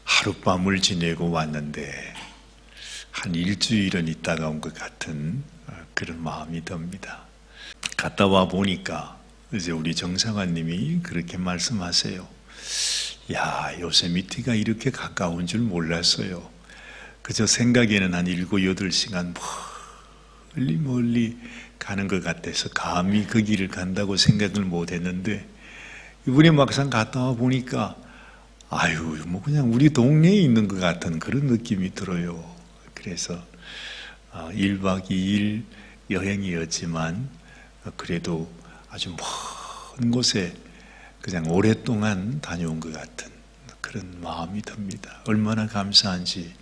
하룻밤을 지내고 왔는데 한 일주일은 있다가 온 것 같은 그런 마음이 듭니다. 갔다 와 보니까 이제 우리 정상환님이 그렇게 말씀하세요. 야, 요세미티가 이렇게 가까운 줄 몰랐어요. 그저 생각에는 한 7, 8시간 멀리 가는 것 같아서 감히 그 길을 간다고 생각을 못 했는데 이번에 막상 갔다 와 보니까 아유, 뭐 그냥 우리 동네에 있는 것 같은 그런 느낌이 들어요. 그래서 1박 2일 여행이었지만 그래도 아주 먼 곳에 그냥 오랫동안 다녀온 것 같은 그런 마음이 듭니다. 얼마나 감사한지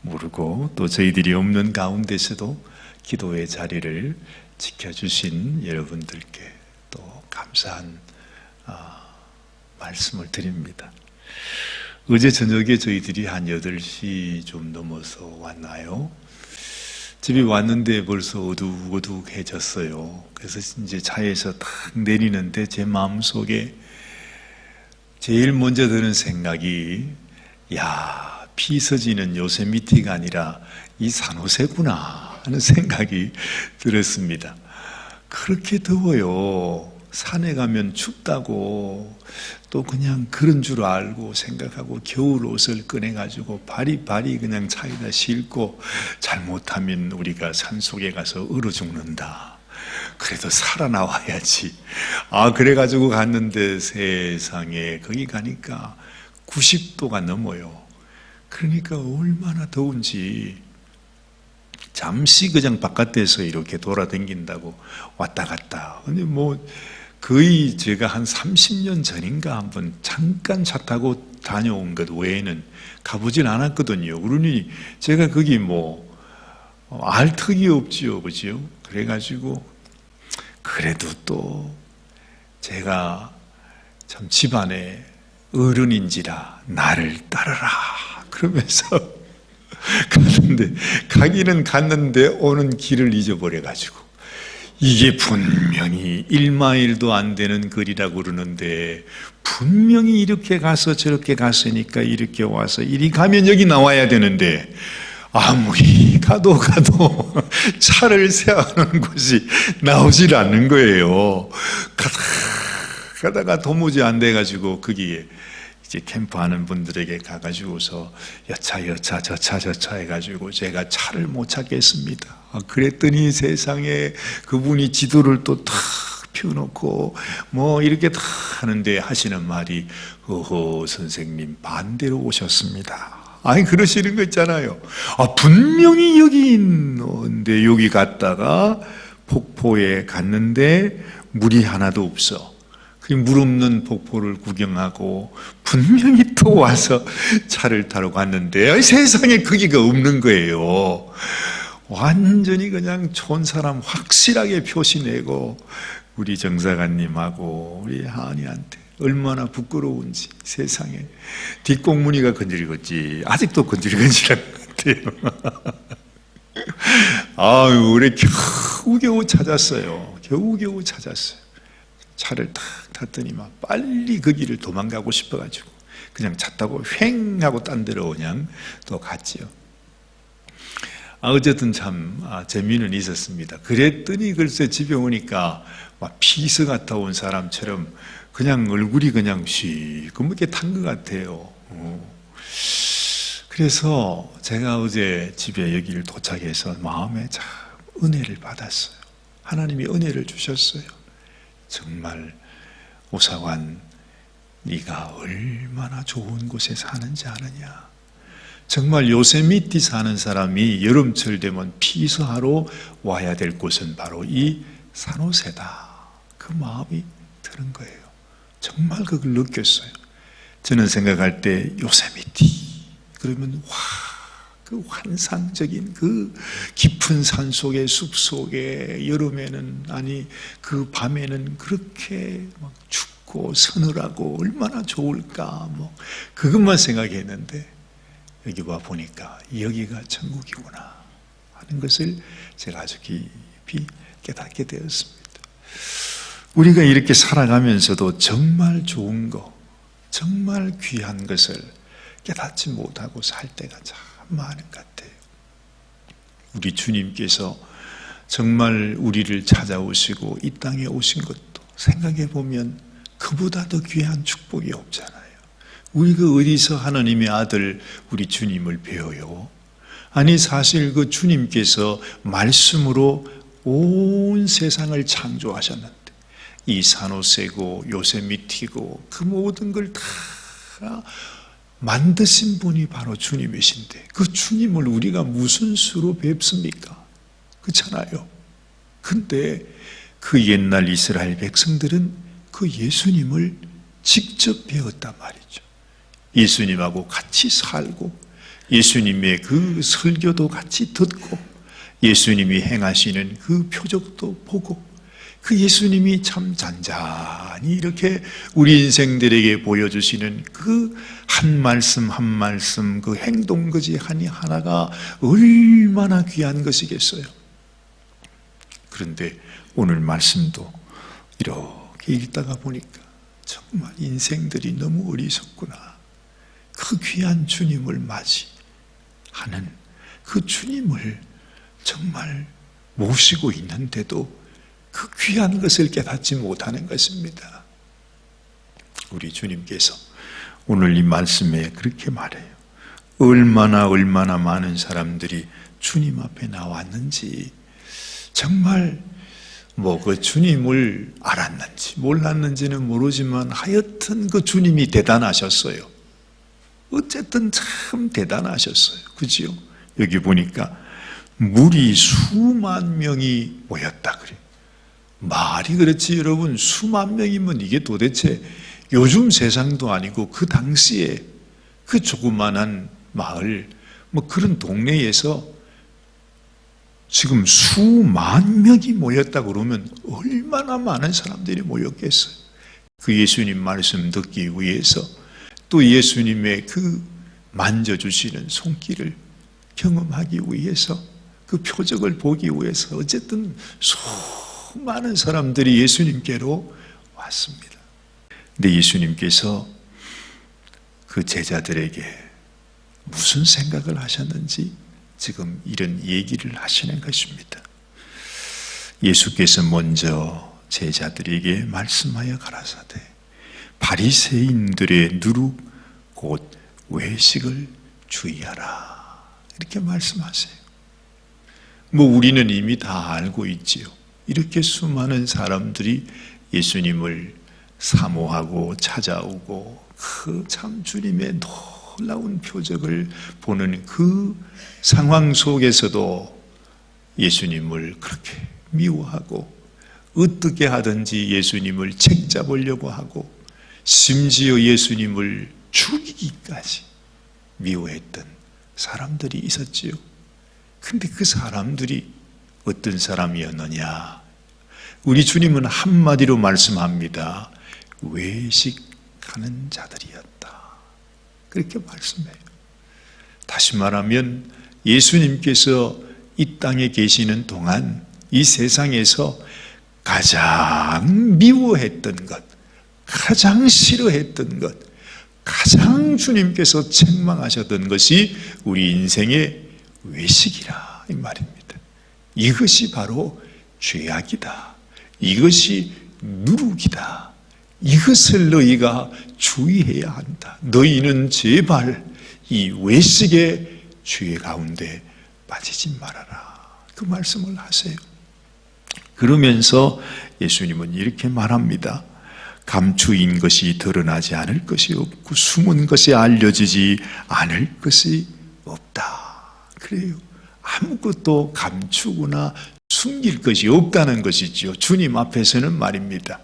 모르고 또 저희들이 없는 가운데서도 기도의 자리를 지켜주신 여러분들께 또 감사한 말씀을 드립니다. 어제 저녁에 저희들이 한 8시 좀 넘어서 왔나요? 집에 왔는데 벌써 어둑어둑해졌어요. 그래서 이제 차에서 딱 내리는데 제 마음속에 제일 먼저 드는 생각이 야, 피서지는 요세미티가 아니라 이 산호세구나 하는 생각이 들었습니다. 그렇게 더워요. 산에 가면 춥다고 또 그냥 그런 줄 알고 생각하고 겨울 옷을 꺼내가지고 바리바리 그냥 차에다 싣고 잘못하면 우리가 산속에 가서 얼어 죽는다. 그래도 살아나와야지. 그래가지고 갔는데 세상에 거기 가니까 90도가 넘어요. 그러니까 얼마나 더운지 잠시 그냥 바깥에서 이렇게 돌아다닌다고 왔다 갔다. 근데 뭐 거의 제가 한 30년 전인가 한번 잠깐 차 타고 다녀온 것 외에는 가보진 않았거든요. 그러니 제가 거기 알 턱이 없지요. 그죠? 그래가지고 그래도 또 제가 참 집안에 어른인지라 나를 따르라 그러면서 갔는데 가기는 갔는데 오는 길을 잊어버려가지고 이게 분명히 1마일도 안 되는 거리라고 그러는데 분명히 이렇게 가서 저렇게 갔으니까 이렇게 와서 이리 가면 여기 나와야 되는데 아무리 가도 차를 세워놓은 곳이 나오질 않는 거예요. 가다가 도무지 안 돼가지고 거기에 이제 캠프하는 분들에게 가가지고서 여차 저차 해가지고 제가 차를 못 찾겠습니다. 그랬더니 세상에 그분이 지도를 또 탁 펴놓고 이렇게 다 하는데 하시는 말이 어허 선생님 반대로 오셨습니다. 그러시는 거 있잖아요. 분명히 여기 있는데 여기 갔다가 폭포에 갔는데 물이 하나도 없어. 물 없는 폭포를 구경하고 분명히 또 와서 차를 타러 갔는데 세상에 거기가 없는 거예요. 완전히 그냥 촌 사람 확실하게 표시내고 우리 정사관님하고 우리 하은이한테 얼마나 부끄러운지 세상에 뒷공무니가 건질건질 아직도 건질건질한 것 같아요. 우리 겨우겨우 찾았어요. 겨우겨우 찾았어요. 차를 탁 탔더니 막 빨리 그 길을 도망가고 싶어가지고 그냥 차 타고 휑 하고 딴 데로 그냥 또 갔지요. 어쨌든 참 재미는 있었습니다. 그랬더니 글쎄 집에 오니까 막 피서 같아 온 사람처럼 그냥 얼굴이 그냥 시커멓게 탄 것 같아요. 그래서 제가 어제 집에 여기를 도착해서 마음에 참 은혜를 받았어요. 하나님이 은혜를 주셨어요. 정말 오사관 네가 얼마나 좋은 곳에 사는지 아느냐. 정말 요세미티 사는 사람이 여름철 되면 피서하러 와야 될 곳은 바로 이 산호세다. 그 마음이 드는 거예요. 정말 그걸 느꼈어요. 저는 생각할 때 요세미티 그러면 그 환상적인 그 깊은 산속의 숲속에 여름에는 그 밤에는 그렇게 막 춥고 서늘하고 얼마나 좋을까 그것만 생각했는데 여기 와 보니까 여기가 천국이구나 하는 것을 제가 아주 깊이 깨닫게 되었습니다. 우리가 이렇게 살아가면서도 정말 좋은 거, 정말 귀한 것을 깨닫지 못하고 살 때가 참 많은 것 같아요. 우리 주님께서 정말 우리를 찾아오시고 이 땅에 오신 것도 생각해 보면 그보다 더 귀한 축복이 없잖아요. 우리가 어디서 하나님의 아들 우리 주님을 배워요? 아니 사실 그 주님께서 말씀으로 온 세상을 창조하셨는데 이 산호새고 요세미티고 그 모든 걸 다 만드신 분이 바로 주님이신데 그 주님을 우리가 무슨 수로 뵙습니까? 그렇잖아요. 근데 그 옛날 이스라엘 백성들은 그 예수님을 직접 배웠단 말이죠. 예수님하고 같이 살고 예수님의 그 설교도 같이 듣고 예수님이 행하시는 그 표적도 보고 그 예수님이 참 잔잔히 이렇게 우리 인생들에게 보여주시는 그 한 말씀 한 말씀 그 행동거지 하나가 얼마나 귀한 것이겠어요. 그런데 오늘 말씀도 이렇게 읽다가 보니까 정말 인생들이 너무 어리석구나. 그 귀한 주님을 맞이하는 그 주님을 정말 모시고 있는데도 그 귀한 것을 깨닫지 못하는 것입니다. 우리 주님께서 오늘 이 말씀에 그렇게 말해요. 얼마나 많은 사람들이 주님 앞에 나왔는지 정말 그 주님을 알았는지 몰랐는지는 모르지만 하여튼 그 주님이 대단하셨어요. 어쨌든 참 대단하셨어요. 그지요? 여기 보니까 무리 수만 명이 모였다 그래요. 말이 그렇지 여러분, 수만 명이면 이게 도대체 요즘 세상도 아니고 그 당시에 그 조그만한 마을 그런 동네에서 지금 수만 명이 모였다 그러면 얼마나 많은 사람들이 모였겠어요. 그 예수님 말씀 듣기 위해서 또 예수님의 그 만져주시는 손길을 경험하기 위해서 그 표적을 보기 위해서 어쨌든 수많은 사람들이 예수님께로 왔습니다. 근데 예수님께서 그 제자들에게 무슨 생각을 하셨는지 지금 이런 얘기를 하시는 것입니다. 예수께서 먼저 제자들에게 말씀하여 가라사대 바리새인들의 누룩 곧 외식을 주의하라 이렇게 말씀하세요. 우리는 이미 다 알고 있지요. 이렇게 수많은 사람들이 예수님을 사모하고 찾아오고 그 참 주님의 놀라운 표적을 보는 그 상황 속에서도 예수님을 그렇게 미워하고 어떻게 하든지 예수님을 책잡으려고 하고 심지어 예수님을 죽이기까지 미워했던 사람들이 있었지요. 근데 그 사람들이 어떤 사람이었느냐? 우리 주님은 한마디로 말씀합니다. 외식하는 자들이었다. 그렇게 말씀해요. 다시 말하면 예수님께서 이 땅에 계시는 동안 이 세상에서 가장 미워했던 것, 가장 싫어했던 것, 가장 주님께서 책망하셨던 것이 우리 인생의 외식이라 이 말입니다. 이것이 바로 죄악이다. 이것이 누룩이다. 이것을 너희가 주의해야 한다. 너희는 제발 이 외식의 죄 가운데 빠지지 말아라. 그 말씀을 하세요. 그러면서 예수님은 이렇게 말합니다. 감추인 것이 드러나지 않을 것이 없고 숨은 것이 알려지지 않을 것이 없다. 그래요. 아무것도 감추거나 숨길 것이 없다는 것이죠. 주님 앞에서는 말입니다.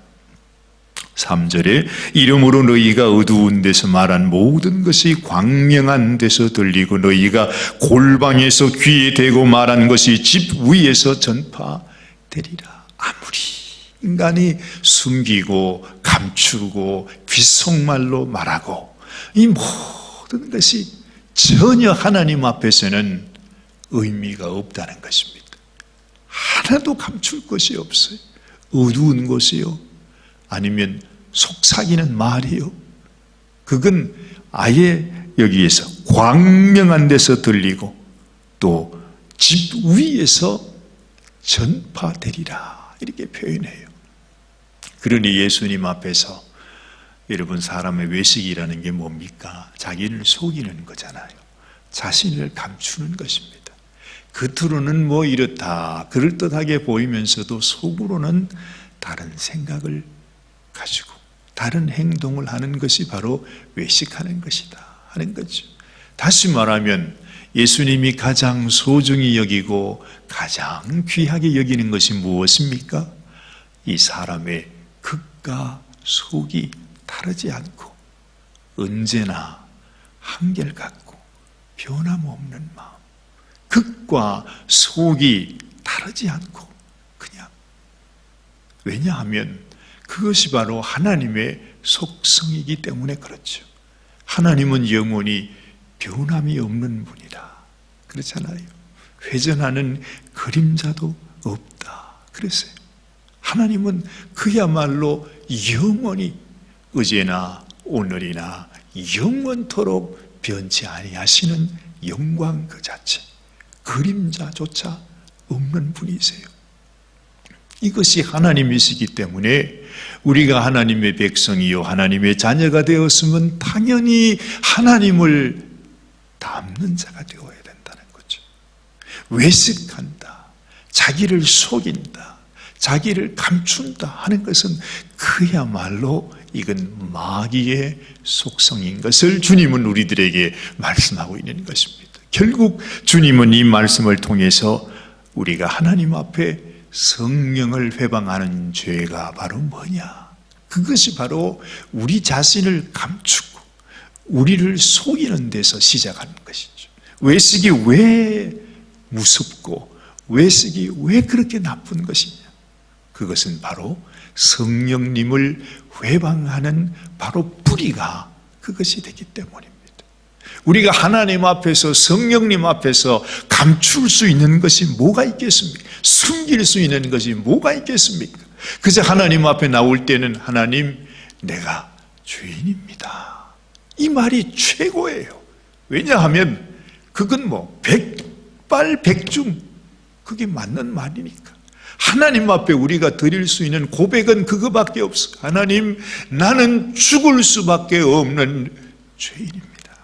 3절에 이름으로 너희가 어두운 데서 말한 모든 것이 광명한 데서 들리고 너희가 골방에서 귀에 대고 말한 것이 집 위에서 전파되리라. 아무리 인간이 숨기고 감추고 귓속말로 말하고 이 모든 것이 전혀 하나님 앞에서는 의미가 없다는 것입니다. 하나도 감출 것이 없어요. 어두운 것이요, 아니면 속삭이는 말이요, 그건 아예 여기에서 광명한 데서 들리고 또 집 위에서 전파되리라 이렇게 표현해요. 그러니 예수님 앞에서 여러분, 사람의 외식이라는 게 뭡니까? 자기를 속이는 거잖아요. 자신을 감추는 것입니다. 겉으로는 뭐 이렇다 그럴듯하게 보이면서도 속으로는 다른 생각을 가지고 다른 행동을 하는 것이 바로 외식하는 것이다 하는 거죠. 다시 말하면 예수님이 가장 소중히 여기고 가장 귀하게 여기는 것이 무엇입니까? 이 사람의 겉과 속이 다르지 않고 언제나 한결같고 변함없는 마음, 겉과 속이 다르지 않고 그냥, 왜냐하면 그것이 바로 하나님의 속성이기 때문에 그렇죠. 하나님은 영원히 변함이 없는 분이라 그렇잖아요. 회전하는 그림자도 없다 그랬어요. 하나님은 그야말로 영원히 어제나 오늘이나 영원토록 변치 아니하시는 영광 그 자체, 그림자조차 없는 분이세요. 이것이 하나님이시기 때문에 우리가 하나님의 백성이요 하나님의 자녀가 되었으면 당연히 하나님을 닮는 자가 되어야 된다는 거죠. 외식한다, 자기를 속인다, 자기를 감춘다 하는 것은 그야말로 이건 마귀의 속성인 것을 주님은 우리들에게 말씀하고 있는 것입니다. 결국 주님은 이 말씀을 통해서 우리가 하나님 앞에 성령을 회방하는 죄가 바로 뭐냐? 그것이 바로 우리 자신을 감추고 우리를 속이는 데서 시작하는 것이죠. 외식이 왜 무섭고 외식이 왜 그렇게 나쁜 것이냐? 그것은 바로 성령님을 회방하는 바로 뿌리가 그것이 되기 때문입니다. 우리가 하나님 앞에서, 성령님 앞에서 감출 수 있는 것이 뭐가 있겠습니까? 숨길 수 있는 것이 뭐가 있겠습니까? 그저 하나님 앞에 나올 때는 하나님, 내가 죄인입니다, 이 말이 최고예요. 왜냐하면 그건 뭐 백발백중 그게 맞는 말이니까. 하나님 앞에 우리가 드릴 수 있는 고백은 그거밖에 없어. 하나님, 나는 죽을 수밖에 없는 죄인입니다.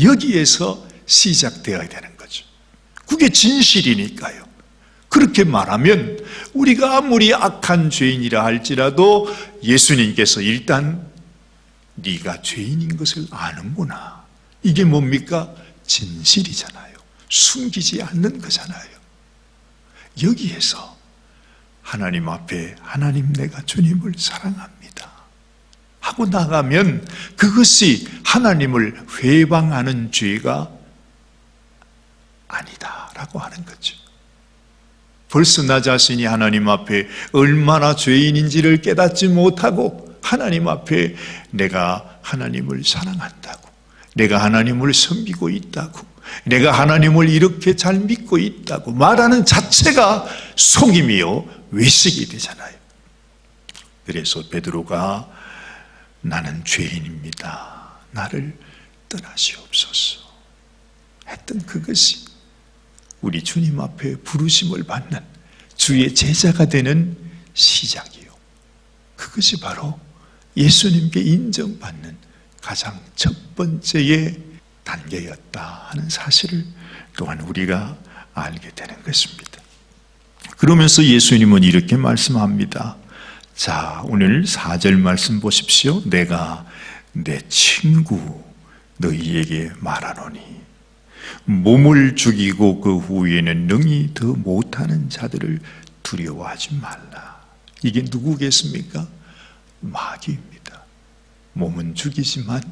여기에서 시작되어야 되는 거죠. 그게 진실이니까요. 그렇게 말하면 우리가 아무리 악한 죄인이라 할지라도 예수님께서 일단 네가 죄인인 것을 아는구나, 이게 뭡니까? 진실이잖아요. 숨기지 않는 거잖아요. 여기에서 하나님 앞에, 하나님, 내가 주님을 사랑합니다 하고 나가면 그것이 하나님을 회방하는 죄가 아니다라고 하는 거죠. 벌써 나 자신이 하나님 앞에 얼마나 죄인인지를 깨닫지 못하고 하나님 앞에 내가 하나님을 사랑한다고, 내가 하나님을 섬기고 있다고, 내가 하나님을 이렇게 잘 믿고 있다고 말하는 자체가 속임이요 외식이 되잖아요. 그래서 베드로가 나는 죄인입니다, 나를 떠나시옵소서 했던 그것이 우리 주님 앞에 부르심을 받는 주의 제자가 되는 시작이요, 그것이 바로 예수님께 인정받는 가장 첫 번째의 단계였다 하는 사실을 또한 우리가 알게 되는 것입니다. 그러면서 예수님은 이렇게 말씀합니다. 자, 오늘 4절 말씀 보십시오. 내가 내 친구 너희에게 말하노니 몸을 죽이고 그 후에는 능히 더 못하는 자들을 두려워하지 말라. 이게 누구겠습니까? 마귀입니다. 몸은 죽이지만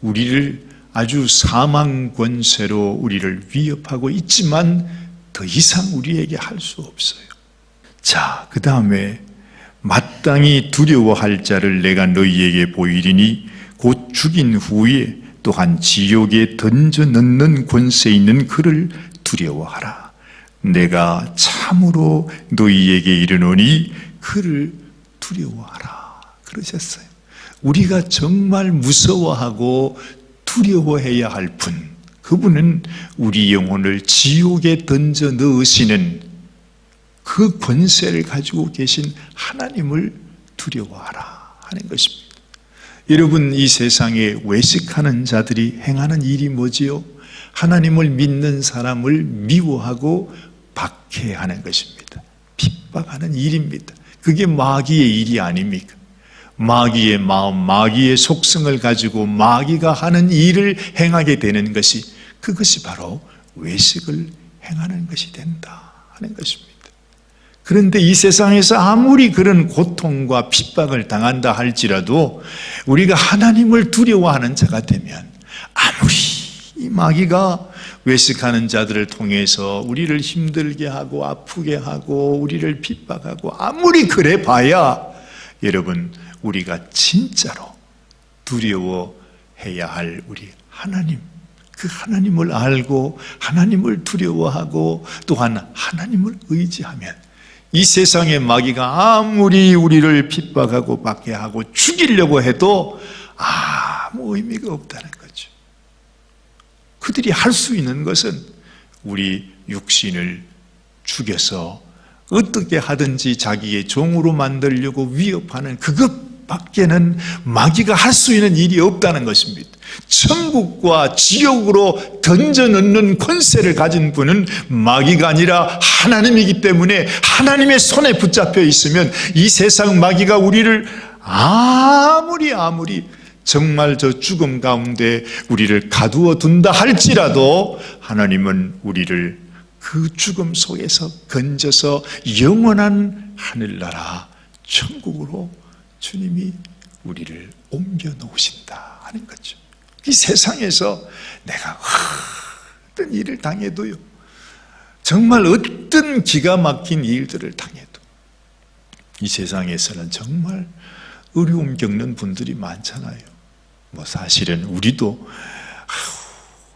우리를 아주 사망 권세로 우리를 위협하고 있지만 더 이상 우리에게 할 수 없어요. 자, 그 다음에 마땅히 두려워할 자를 내가 너희에게 보이리니 곧 죽인 후에 또한 지옥에 던져 넣는 권세 있는 그를 두려워하라. 내가 참으로 너희에게 이르노니 그를 두려워하라 그러셨어요. 우리가 정말 무서워하고 두려워해야 할 분, 그분은 우리 영혼을 지옥에 던져 넣으시는 그 권세를 가지고 계신 하나님을 두려워하라 하는 것입니다. 여러분, 이 세상에 외식하는 자들이 행하는 일이 뭐지요? 하나님을 믿는 사람을 미워하고 박해하는 것입니다. 핍박하는 일입니다. 그게 마귀의 일이 아닙니까? 마귀의 마음, 마귀의 속성을 가지고 마귀가 하는 일을 행하게 되는 것이, 그것이 바로 외식을 행하는 것이 된다 하는 것입니다. 그런데 이 세상에서 아무리 그런 고통과 핍박을 당한다 할지라도 우리가 하나님을 두려워하는 자가 되면, 아무리 이 마귀가 외식하는 자들을 통해서 우리를 힘들게 하고 아프게 하고 우리를 핍박하고 아무리 그래 봐야, 여러분, 우리가 진짜로 두려워해야 할 우리 하나님, 그 하나님을 알고 하나님을 두려워하고 또한 하나님을 의지하면, 이 세상의 마귀가 아무리 우리를 핍박하고 박해하고 죽이려고 해도 아무 의미가 없다는 거죠. 그들이 할 수 있는 것은 우리 육신을 죽여서 어떻게 하든지 자기의 종으로 만들려고 위협하는 그것밖에는 마귀가 할 수 있는 일이 없다는 것입니다. 천국과 지옥으로 던져넣는 권세를 가진 분은 마귀가 아니라 하나님이기 때문에, 하나님의 손에 붙잡혀 있으면 이 세상 마귀가 우리를 아무리 정말 저 죽음 가운데 우리를 가두어 둔다 할지라도, 하나님은 우리를 그 죽음 속에서 건져서 영원한 하늘나라 천국으로 주님이 우리를 옮겨 놓으신다 하는 거죠. 이 세상에서 내가 어떤 일을 당해도요, 정말 어떤 기가 막힌 일들을 당해도, 이 세상에서는 정말 어려움 겪는 분들이 많잖아요. 사실은 우리도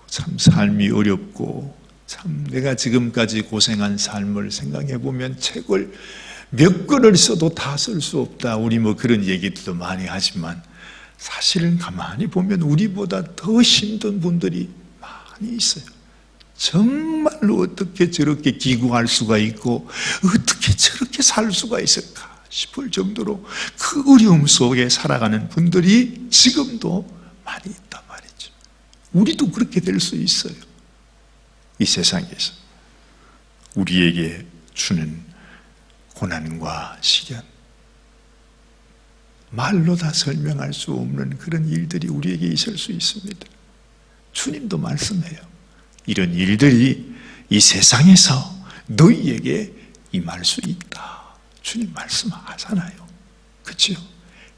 참 삶이 어렵고, 참 내가 지금까지 고생한 삶을 생각해 보면 책을 몇 권을 써도 다 쓸 수 없다, 우리 그런 얘기도 많이 하지만, 사실은 가만히 보면 우리보다 더 힘든 분들이 많이 있어요. 정말로 어떻게 저렇게 기구할 수가 있고 어떻게 저렇게 살 수가 있을까 싶을 정도로 그 어려움 속에 살아가는 분들이 지금도 많이 있단 말이죠. 우리도 그렇게 될 수 있어요. 이 세상에서 우리에게 주는 고난과 시련, 말로 다 설명할 수 없는 그런 일들이 우리에게 있을 수 있습니다. 주님도 말씀해요. 이런 일들이 이 세상에서 너희에게 임할 수 있다. 주님 말씀하잖아요. 그렇죠?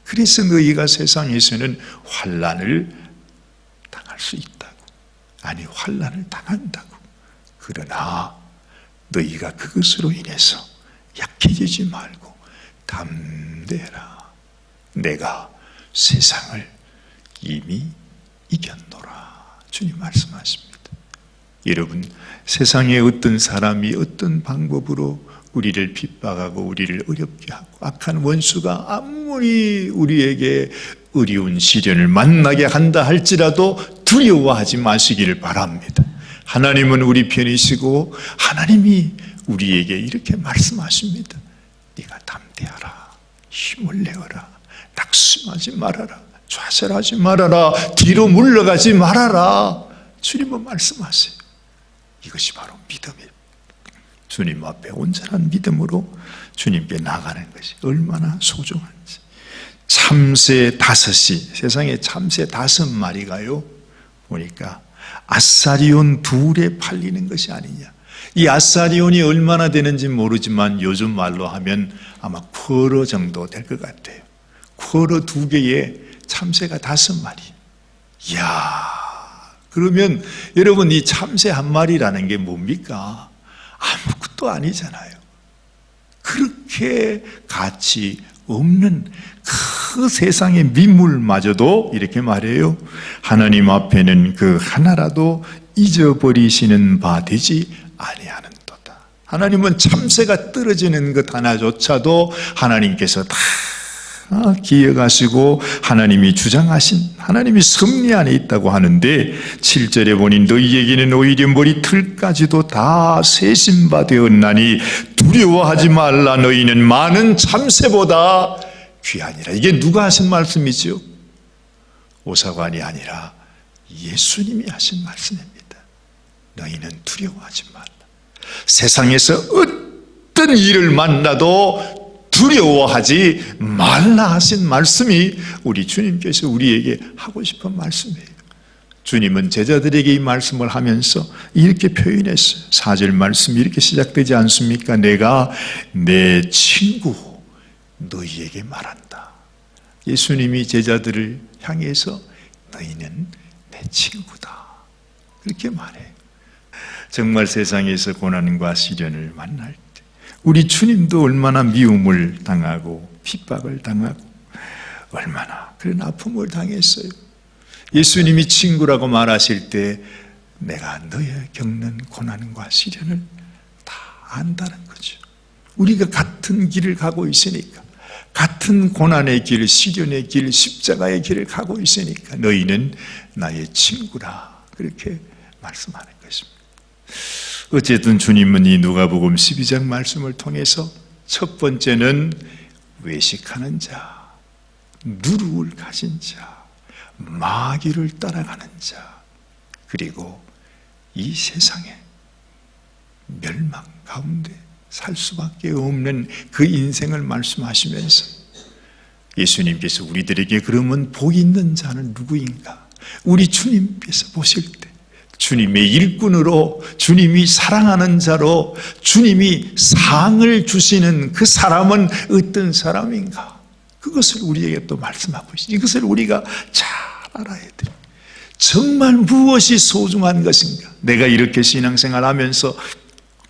그래서 너희가 세상에서는 환난을 당할 수 있다고, 아니 환난을 당한다고. 그러나 너희가 그것으로 인해서 약해지지 말고 담대해라. 내가 세상을 이미 이겼노라. 주님 말씀하십니다. 여러분, 세상에 어떤 사람이 어떤 방법으로 우리를 핍박하고 우리를 어렵게 하고 악한 원수가 아무리 우리에게 어려운 시련을 만나게 한다 할지라도 두려워하지 마시기를 바랍니다. 하나님은 우리 편이시고 하나님이 우리에게 이렇게 말씀하십니다. 네가 담대하라. 힘을 내어라. 낙심하지 말아라. 좌절하지 말아라. 뒤로 물러가지 말아라. 주님은 말씀하세요. 이것이 바로 믿음이에요. 주님 앞에 온전한 믿음으로 주님께 나가는 것이 얼마나 소중한지. 참새 5이, 세상에 참새 5마리가요, 보니까 아사리온 2에 팔리는 것이 아니냐. 이 아사리온이 얼마나 되는지 모르지만 요즘 말로 하면 아마 쿼러 정도 될 것 같아요. 쿼러 2개에 참새가 5마리. 이야, 그러면 여러분, 이 참새 1마리라는 게 뭡니까? 아무것도 아니잖아요. 그렇게 가치 없는 그 세상의 민물마저도 이렇게 말해요. 하나님 앞에는 그 하나라도 잊어버리시는 바 되지 아니하는도다. 하나님은 참새가 떨어지는 것 하나조차도 하나님께서 다 다 기억하시고 하나님이 주장하신 하나님이 섭리 안에 있다고 하는데 7절에 보니 너희에게는 오히려 머리털까지도 다 세신바 되었나니 두려워하지 말라. 너희는 많은 참새보다 귀하니라. 이게 누가 하신 말씀이죠? 오사관이 아니라 예수님이 하신 말씀입니다. 너희는 두려워하지 말라. 세상에서 어떤 일을 만나도 두려워하지 말라 하신 말씀이 우리 주님께서 우리에게 하고 싶은 말씀이에요. 주님은 제자들에게 이 말씀을 하면서 이렇게 표현했어요. 4절 말씀이 이렇게 시작되지 않습니까? 내가 내 친구 너희에게 말한다. 예수님이 제자들을 향해서 너희는 내 친구다 그렇게 말해요. 정말 세상에서 고난과 시련을 만날 때 우리 주님도 얼마나 미움을 당하고 핍박을 당하고 얼마나 그런 아픔을 당했어요. 예수님이 친구라고 말하실 때 내가 너의 겪는 고난과 시련을 다 안다는 거죠. 우리가 같은 길을 가고 있으니까, 같은 고난의 길, 시련의 길, 십자가의 길을 가고 있으니까 너희는 나의 친구라 그렇게 말씀하는 것입니다. 어쨌든 주님은 이 누가복음 12장 말씀을 통해서 첫 번째는 외식하는 자, 누룩을 가진 자, 마귀를 따라가는 자, 그리고 이 세상에 멸망 가운데 살 수밖에 없는 그 인생을 말씀하시면서 예수님께서 우리들에게 그러면 복 있는 자는 누구인가? 우리 주님께서 보실 때 주님의 일꾼으로, 주님이 사랑하는 자로, 주님이 상을 주시는 그 사람은 어떤 사람인가? 그것을 우리에게 또 말씀하고 있습니다. 이것을 우리가 잘 알아야 돼요. 정말 무엇이 소중한 것인가? 내가 이렇게 신앙생활 하면서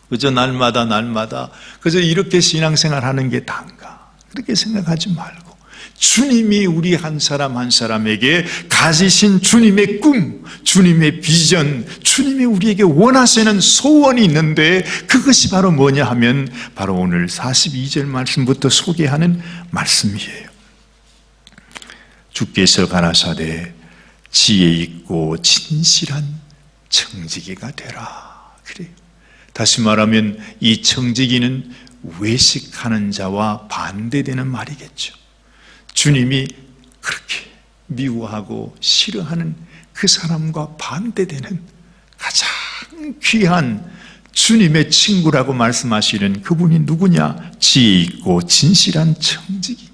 그저 날마다 그저 이렇게 신앙생활 하는 게 다인가? 그렇게 생각하지 말고 주님이 우리 한 사람 한 사람에게 가지신 주님의 꿈, 주님의 비전, 주님이 우리에게 원하시는 소원이 있는데 그것이 바로 뭐냐 하면 바로 오늘 42절 말씀부터 소개하는 말씀이에요. 주께서 가라사대 지혜 있고 진실한 청지기가 되라. 그래요. 다시 말하면 이 청지기는 외식하는 자와 반대되는 말이겠죠. 주님이 그렇게 미워하고 싫어하는 그 사람과 반대되는 가장 귀한 주님의 친구라고 말씀하시는 그분이 누구냐? 지혜 있고 진실한 청지기.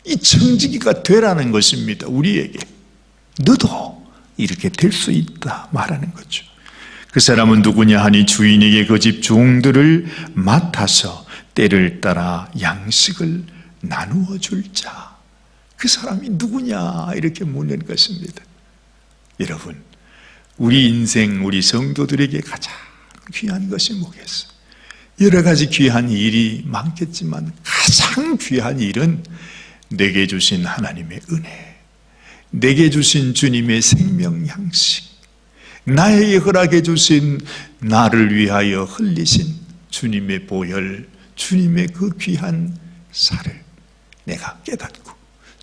이 청지기가 되라는 것입니다. 우리에게. 너도 이렇게 될 수 있다 말하는 거죠. 그 사람은 누구냐 하니 주인에게 그 집 종들을 맡아서 때를 따라 양식을 나누어 줄 자. 그 사람이 누구냐 이렇게 묻는 것입니다. 여러분, 우리 인생, 우리 성도들에게 가장 귀한 것이 뭐겠어요? 여러 가지 귀한 일이 많겠지만 가장 귀한 일은 내게 주신 하나님의 은혜, 내게 주신 주님의 생명 양식, 나에게 허락해 주신 나를 위하여 흘리신 주님의 보혈, 주님의 그 귀한 살을 내가 깨닫고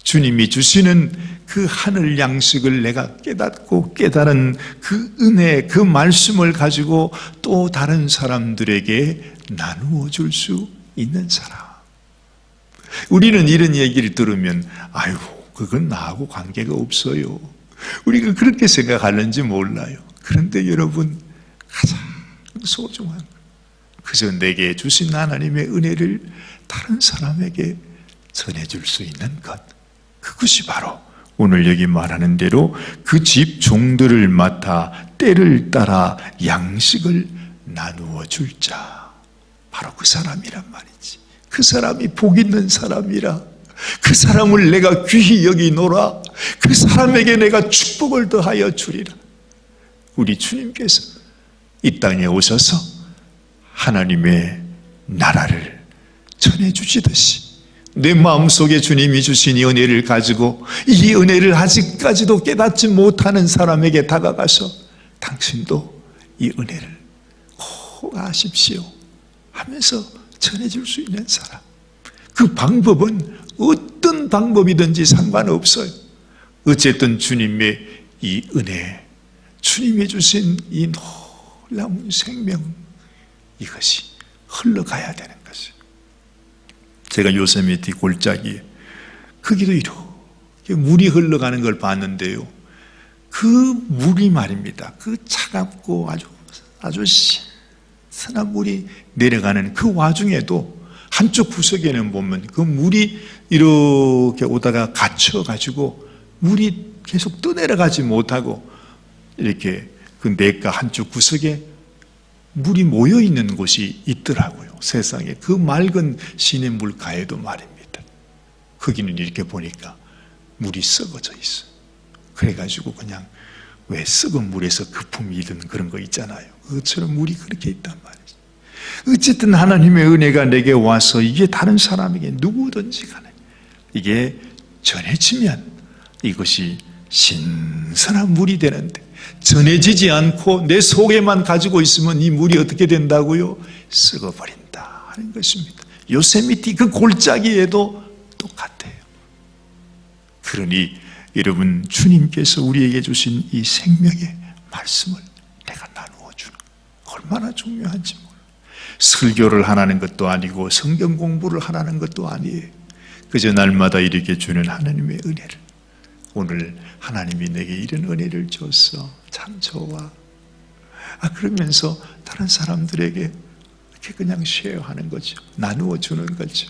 주님이 주시는 그 하늘 양식을 내가 깨닫고 깨달은 그 은혜, 그 말씀을 가지고 또 다른 사람들에게 나누어 줄 수 있는 사람. 우리는 이런 얘기를 들으면 아유, 그건 나하고 관계가 없어요. 우리가 그렇게 생각하는지 몰라요. 그런데 여러분, 가장 소중한 그저 내게 주신 하나님의 은혜를 다른 사람에게 전해줄 수 있는 것, 그것이 바로 오늘 여기 말하는 대로 그 집 종들을 맡아 때를 따라 양식을 나누어 줄 자, 바로 그 사람이란 말이지. 그 사람이 복 있는 사람이라. 그 사람을 내가 귀히 여기노라. 그 사람에게 내가 축복을 더하여 주리라. 우리 주님께서 이 땅에 오셔서 하나님의 나라를 전해주시듯이 내 마음속에 주님이 주신 이 은혜를 가지고 이 은혜를 아직까지도 깨닫지 못하는 사람에게 다가가서 당신도 이 은혜를 꼭 아십시오 하면서 전해줄 수 있는 사람. 그 방법은 어떤 방법이든지 상관없어요. 어쨌든 주님의 이 은혜, 주님이 주신 이 놀라운 생명, 이것이 흘러가야 되는 것이에요. 제가 요세미티 골짜기에 거기도 이렇게 물이 흘러가는 걸 봤는데요, 그 물이 말입니다, 그 차갑고 아주 신선한 물이 내려가는 그 와중에도 한쪽 구석에는 보면 그 물이 이렇게 오다가 갇혀가지고 물이 계속 떠내려가지 못하고 이렇게 그 냇가 한쪽 구석에 물이 모여있는 곳이 있더라고요. 세상에 그 맑은 시냇물가에도 말입니다. 거기는 이렇게 보니까 물이 썩어져 있어요. 그래가지고 그냥 왜 썩은 물에서 거품이 있는 그런 거 있잖아요. 그것처럼 물이 그렇게 있단 말이죠. 어쨌든 하나님의 은혜가 내게 와서 이게 다른 사람에게 누구든지 간에 이게 전해지면 이것이 신선한 물이 되는데, 전해지지 않고 내 속에만 가지고 있으면 이 물이 어떻게 된다고요? 썩어버린다 하는 것입니다. 요세미티 그 골짜기에도 똑같아요. 그러니 여러분, 주님께서 우리에게 주신 이 생명의 말씀을 내가 나누어 주는 얼마나 중요한지 몰라요. 설교를 하라는 것도 아니고 성경 공부를 하라는 것도 아니에요. 그저 날마다 이렇게 주는 하나님의 은혜를, 오늘 하나님이 내게 이런 은혜를 줬어, 참 좋아, 그러면서 다른 사람들에게 이렇게 그냥 쉐어하는 거죠. 나누어 주는 거죠.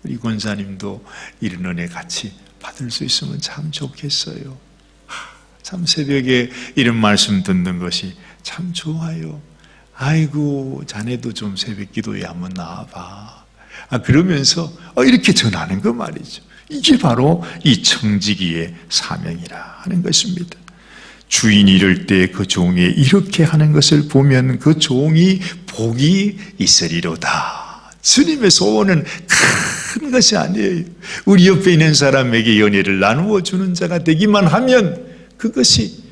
우리 권사님도 이런 은혜 같이 받을 수 있으면 참 좋겠어요. 참 새벽에 이런 말씀 듣는 것이 참 좋아요. 아이고, 자네도 좀 새벽 기도에 한번 나와봐. 그러면서 이렇게 전하는 거 말이죠. 이게 바로 이 청지기의 사명이라 하는 것입니다. 주인이 이럴 때 그 종이 이렇게 하는 것을 보면 그 종이 복이 있으리로다. 주님의 소원은 큰 것이 아니에요. 우리 옆에 있는 사람에게 연애를 나누어 주는 자가 되기만 하면 그것이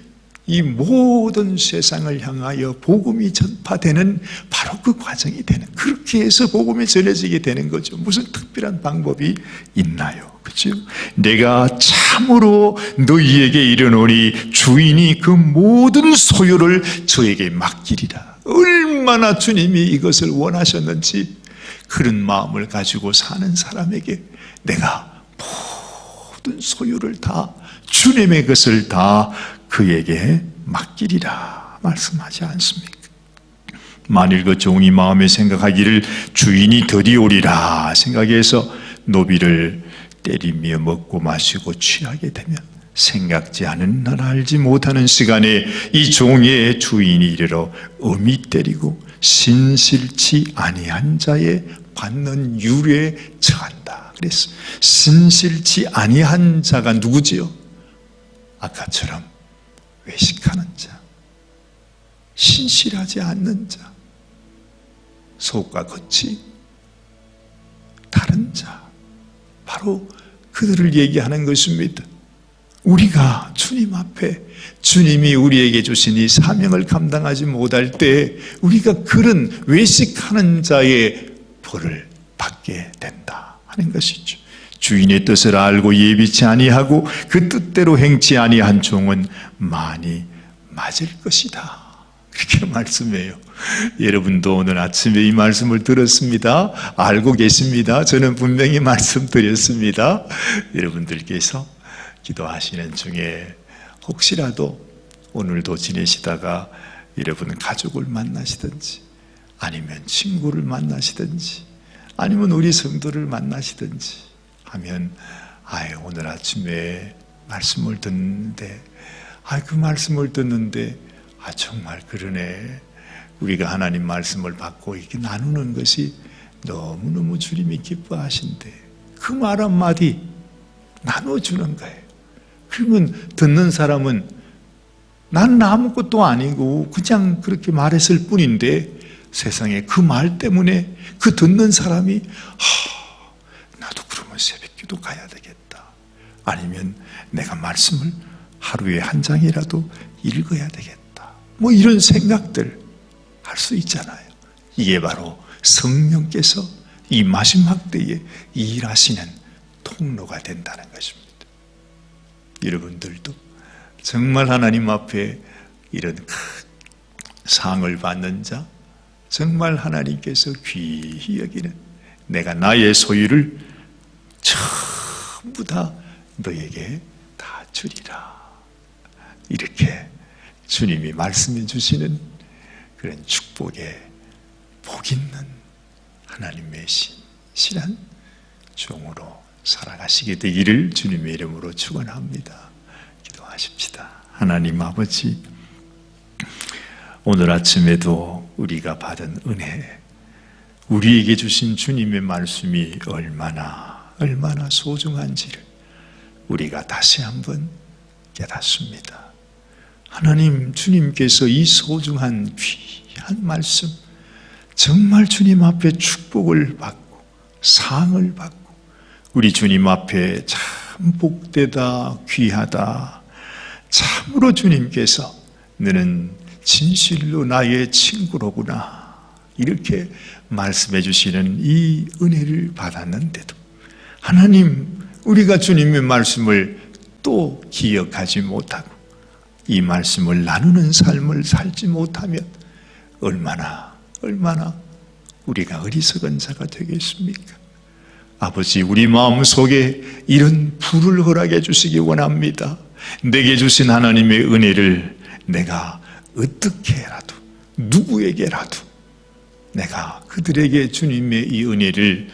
이 모든 세상을 향하여 복음이 전파되는 바로 그 과정이 되는, 그렇게 해서 복음이 전해지게 되는 거죠. 무슨 특별한 방법이 있나요? 그렇죠? 내가 참으로 너희에게 이르노니 주인이 그 모든 소유를 저에게 맡기리라. 얼마나 주님이 이것을 원하셨는지, 그런 마음을 가지고 사는 사람에게 내가 모든 소유를 다, 주님의 것을 다 그에게 맡기리라 말씀하지 않습니까? 만일 그 종이 마음에 생각하기를 주인이 더디오리라 생각해서 노비를 때리며 먹고 마시고 취하게 되면, 생각지 않은 날 알지 못하는 시간에 이 종의 주인이 이르러 엄히 때리고 신실치 아니한 자의 받는 유례에 처한다 그랬어. 신실치 아니한 자가 누구지요? 아까처럼 외식하는 자, 신실하지 않는 자, 속과 겉이 다른 자, 바로 그들을 얘기하는 것입니다. 우리가 주님 앞에, 주님이 우리에게 주신 이 사명을 감당하지 못할 때 우리가 그런 외식하는 자의 벌을 받게 된다 하는 것이죠. 주인의 뜻을 알고 예비치 아니하고 그 뜻대로 행치 아니한 종은 많이 맞을 것이다, 그렇게 말씀해요. 여러분도 오늘 아침에 이 말씀을 들었습니다. 알고 계십니다. 저는 분명히 말씀드렸습니다. 여러분들께서 기도하시는 중에 혹시라도 오늘도 지내시다가 여러분 가족을 만나시든지, 아니면 친구를 만나시든지, 아니면 우리 성도를 만나시든지 하면, 오늘 아침에 말씀을 듣는데, 그 말씀을 듣는데, 정말 그러네. 우리가 하나님 말씀을 받고 이렇게 나누는 것이 너무너무 주님이 기뻐하신대. 그 말 한마디 나눠주는 거예요. 그러면 듣는 사람은 나는 아무것도 아니고 그냥 그렇게 말했을 뿐인데, 세상에 그 말 때문에 그 듣는 사람이 나도 그러면 새벽기도 가야 되겠다, 아니면 내가 말씀을 하루에 한 장이라도 읽어야 되겠다, 뭐 이런 생각들 할 수 있잖아요. 이게 바로 성령께서 이 마지막 때에 일하시는 통로가 된다는 것입니다. 여러분들도 정말 하나님 앞에 이런 큰 상을 받는 자, 정말 하나님께서 귀히 여기는 내가 나의 소유를 전부 다 너에게 다 주리라, 이렇게 주님이 말씀해 주시는 그런 축복에 복 있는 하나님의 신실한 종으로 살아가시게 되기를 주님의 이름으로 축원합니다. 기도하십시다. 하나님 아버지, 오늘 아침에도 우리가 받은 은혜, 우리에게 주신 주님의 말씀이 얼마나 소중한지를 우리가 다시 한번 깨닫습니다. 하나님, 주님께서 이 소중한 귀한 말씀, 정말 주님 앞에 축복을 받고 상을 받고 우리 주님 앞에 참 복되다, 귀하다, 참으로 주님께서 너는 진실로 나의 친구로구나, 이렇게 말씀해 주시는 이 은혜를 받았는데도 하나님, 우리가 주님의 말씀을 또 기억하지 못하고 이 말씀을 나누는 삶을 살지 못하면 얼마나 우리가 어리석은 자가 되겠습니까? 아버지, 우리 마음속에 이런 불을 허락해 주시기 원합니다. 내게 주신 하나님의 은혜를 내가 어떻게라도, 누구에게라도 내가 그들에게 주님의 이 은혜를,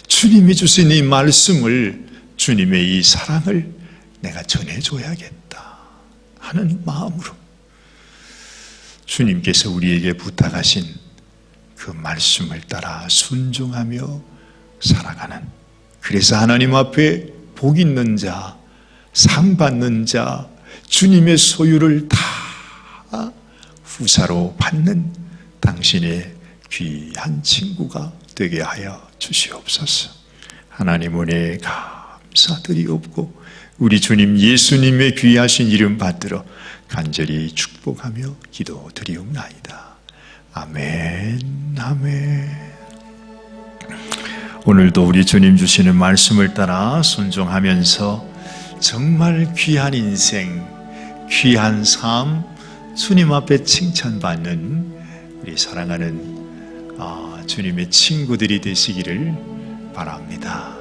주님이 주신 이 말씀을, 주님의 이 사랑을 내가 전해줘야겠다 하는 마음으로 주님께서 우리에게 부탁하신 그 말씀을 따라 순종하며 살아가는, 그래서 하나님 앞에 복 있는 자, 상 받는 자, 주님의 소유를 다 후사로 받는 당신의 귀한 친구가 되게 하여 주시옵소서. 하나님 은혜에 감사드리옵고 우리 주님 예수님의 귀하신 이름 받들어 간절히 축복하며 기도드리옵나이다. 아멘, 아멘. 오늘도 우리 주님 주시는 말씀을 따라 순종하면서 정말 귀한 인생, 귀한 삶, 주님 앞에 칭찬받는 우리 사랑하는 주님의 친구들이 되시기를 바랍니다.